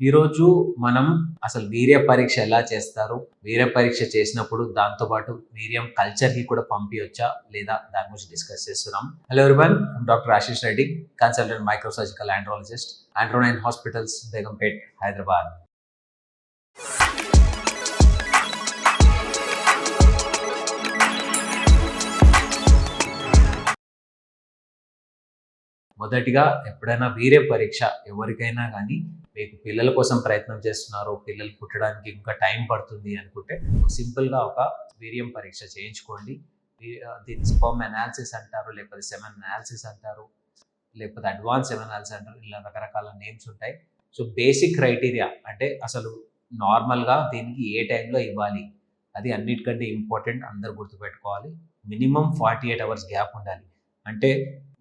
ఈరోజు మనం అసలు వీర్య పరీక్ష ఎలా చేస్తారు, వీర్య పరీక్ష చేసినప్పుడు దాంతో పాటు వీర్యం కల్చర్కి కూడా పంపించొచ్చా లేదా దాని గురించి డిస్కస్ చేస్తున్నాం. Hello everyone, doctor Ashish Reddy, consultant microsurgical andrologist, ఆండ్రో9 హాస్పిటల్స్, బేగంపేట్, హైదరాబాద్. మొదటిగా ఎప్పుడైనా వీర్య పరీక్ష ఎవరికైనా కానీ మీకు పిల్లల కోసం ప్రయత్నం చేస్తున్నారు, పిల్లలు పుట్టడానికి ఇంకా టైం పడుతుంది అనుకుంటే సింపుల్గా ఒక వీర్యం పరీక్ష చేయించుకోండి. దీన్ని స్పర్మ్ అనాలిసిస్ అంటారు, లేకపోతే సెమెన్ అనాలిసిస్ అంటారు, లేకపోతే అడ్వాన్స్ సెమెన్ అనాలిసిస్ అంటారు. ఇలా రకరకాల నేమ్స్ ఉంటాయి. సో బేసిక్ క్రైటీరియా అంటే అసలు నార్మల్గా దీనికి ఏ టైంలో ఇవ్వాలి, అది అన్నిటికంటే ఇంపార్టెంట్. అందరు గుర్తుపెట్టుకోవాలి. మినిమం 48 అవర్స్ గ్యాప్ ఉండాలి. అంటే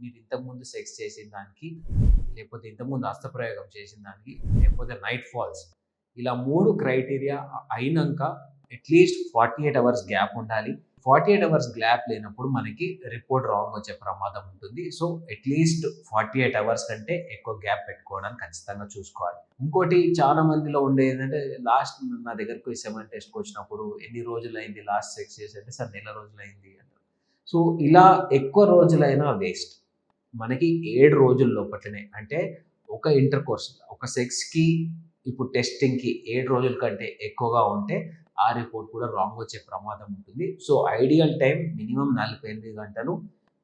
మీరు ఇంతకుముందు సెక్స్ చేసిన దానికి, లేకపోతే ఇంతకుముందు హస్తప్రయోగం చేసిన దానికి, లేకపోతే నైట్ ఫాల్స్, ఇలా 3 క్రైటీరియా అయినాక అట్లీస్ట్ 48 అవర్స్ గ్యాప్ ఉండాలి. 48 అవర్స్ గ్యాప్ లేనప్పుడు మనకి రిపోర్ట్ రాంగ్ వచ్చే ప్రమాదం ఉంటుంది. సో అట్లీస్ట్ 48 అవర్స్ కంటే ఎక్కువ గ్యాప్ పెట్టుకోవడానికి ఖచ్చితంగా చూసుకోవాలి. ఇంకోటి చాలా మందిలో ఉండేది ఏంటంటే, లాస్ట్ నా దగ్గరకు సెమెన్ టెస్ట్కి వచ్చినప్పుడు ఎన్ని రోజులైంది లాస్ట్ సెక్స్ చేసి అంటే, సార్ నెల రోజులైంది అంటారు. సో ఇలా ఎక్కువ రోజులైనా వేస్ట్. మనకి 7 రోజుల లోపట్లనే, అంటే ఒక ఇంటర్ కోర్స్, ఒక సెక్స్కి ఇప్పుడు టెస్టింగ్కి 7 రోజుల కంటే ఎక్కువగా ఉంటే ఆ రిపోర్ట్ కూడా రాంగ్ వచ్చే ప్రమాదం ఉంటుంది. సో ఐడియల్ టైం మినిమం 48 గంటలు,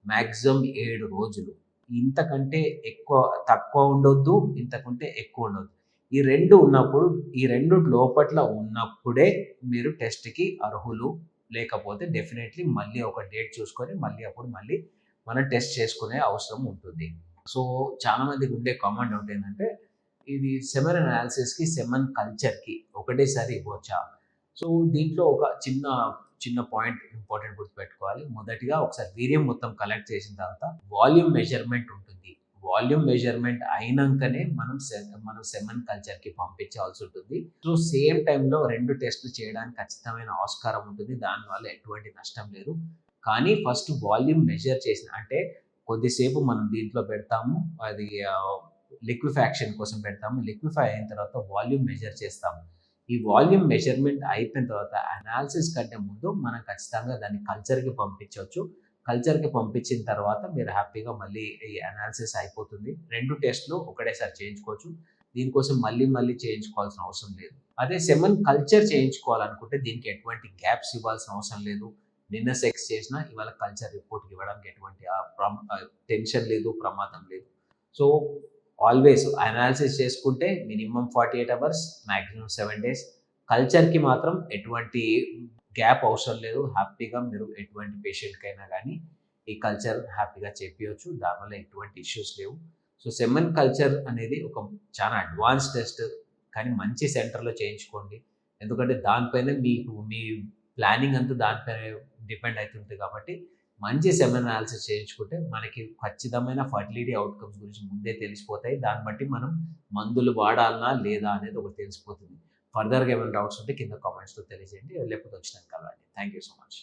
మ్యాక్సిమం 7 రోజులు. ఇంతకంటే ఎక్కువ తక్కువ ఉండొద్దు, ఇంతకంటే ఎక్కువ ఉండొద్దు. ఈ రెండు ఉన్నప్పుడు, ఈ రెండు లోపట్ల ఉన్నప్పుడే మీరు టెస్ట్కి అర్హులు. లేకపోతే డెఫినెట్లీ మళ్ళీ ఒక డేట్ చూసుకొని మళ్ళీ మనం టెస్ట్ చేసుకునే అవసరం ఉంటుంది. సో చాలా మందికి ఉండే కామన్ డౌట్ ఏంటంటే, ఇది సెమెన్ అనాలిసిస్కి, సెమెన్ కల్చర్కి ఒకటేసారి ఇవ్వచ్చా? సో దీంట్లో ఒక చిన్న పాయింట్ ఇంపార్టెంట్ గుర్తుపెట్టుకోవాలి. మొదటిగా ఒకసారి వీర్యం మొత్తం కలెక్ట్ చేసిన తర్వాత వాల్యూమ్ మెజర్మెంట్ ఉంటుంది. వాల్యూమ్ మెజర్మెంట్ అయినాకనే మనం సెమెన్ కల్చర్కి పంపించాల్సి ఉంటుంది. సో సేమ్ టైంలో 2 టెస్టులు చేయడానికి ఖచ్చితమైన ఆస్కారం ఉంటుంది. దానివల్ల ఎటువంటి నష్టం లేదు. కానీ ఫస్ట్ వాల్యూమ్ మెజర్ చేసిన, అంటే కొద్దిసేపు మనం దీంట్లో పెడతాము, అది లిక్విఫాక్షన్ కోసం పెడతాము. లిక్విఫై అయిన తర్వాత వాల్యూమ్ మెజర్ చేస్తాము. ఈ వాల్యూమ్ మెజర్మెంట్ అయిపోయిన తర్వాత అనాలిసిస్ కంటే ముందు మనం ఖచ్చితంగా దాన్ని కల్చర్కి పంపించవచ్చు. కల్చర్కి పంపించిన తర్వాత మీరు హ్యాపీగా మళ్ళీ ఈ అనాలిసిస్ అయిపోతుంది. 2 టెస్టులు ఒకటేసారి చేయించుకోవచ్చు. దీనికోసం మళ్ళీ చేయించుకోవాల్సిన అవసరం లేదు. అదే సెమెన్ కల్చర్ చేయించుకోవాలనుకుంటే దీనికి ఎటువంటి గ్యాప్స్ ఇవ్వాల్సిన అవసరం లేదు. నిన్న సెక్స్ చేసినా ఇవాళ కల్చర్ రిపోర్ట్కి ఇవ్వడానికి ఎటువంటి టెన్షన్ లేదు, ప్రమాదం లేదు. సో ఆల్వేస్ అనాలిసిస్ చేసుకుంటే మినిమం 48 అవర్స్, మ్యాక్సిమం 7 డేస్. కల్చర్కి మాత్రం ఎటువంటి గ్యాప్ అవసరం లేదు. హ్యాపీగా మీరు ఎటువంటి పేషెంట్కైనా కానీ ఈ కల్చర్ హ్యాపీగా చేపించవచ్చు. దానివల్ల ఎటువంటి ఇష్యూస్ లేవు. సో సెమెన్ కల్చర్ అనేది ఒక చాలా అడ్వాన్స్ టెస్ట్, కానీ మంచి సెంటర్లో చేయించుకోండి. ఎందుకంటే దానిపైన మీ ప్లానింగ్ అంతా దానిపైన డిపెండ్ అవుతుంది. కాబట్టి మంచి సెమెన్ అనాలిసిస్ చేయించుకుంటే మనకి ఖచ్చితమైన ఫర్టిలిటీ అవుట్కమ్స్ గురించి ముందే తెలిసిపోతాయి. దాన్ని బట్టి మనం మందులు వాడాలనా లేదా అనేది ఒకటి తెలిసిపోతుంది. ఫర్దర్గా ఏమైనా డౌట్స్ ఉంటే కింద కామెంట్స్లో తెలియజేయండి, లేకపోతే వచ్చినాక కలవండి. Thank you so much.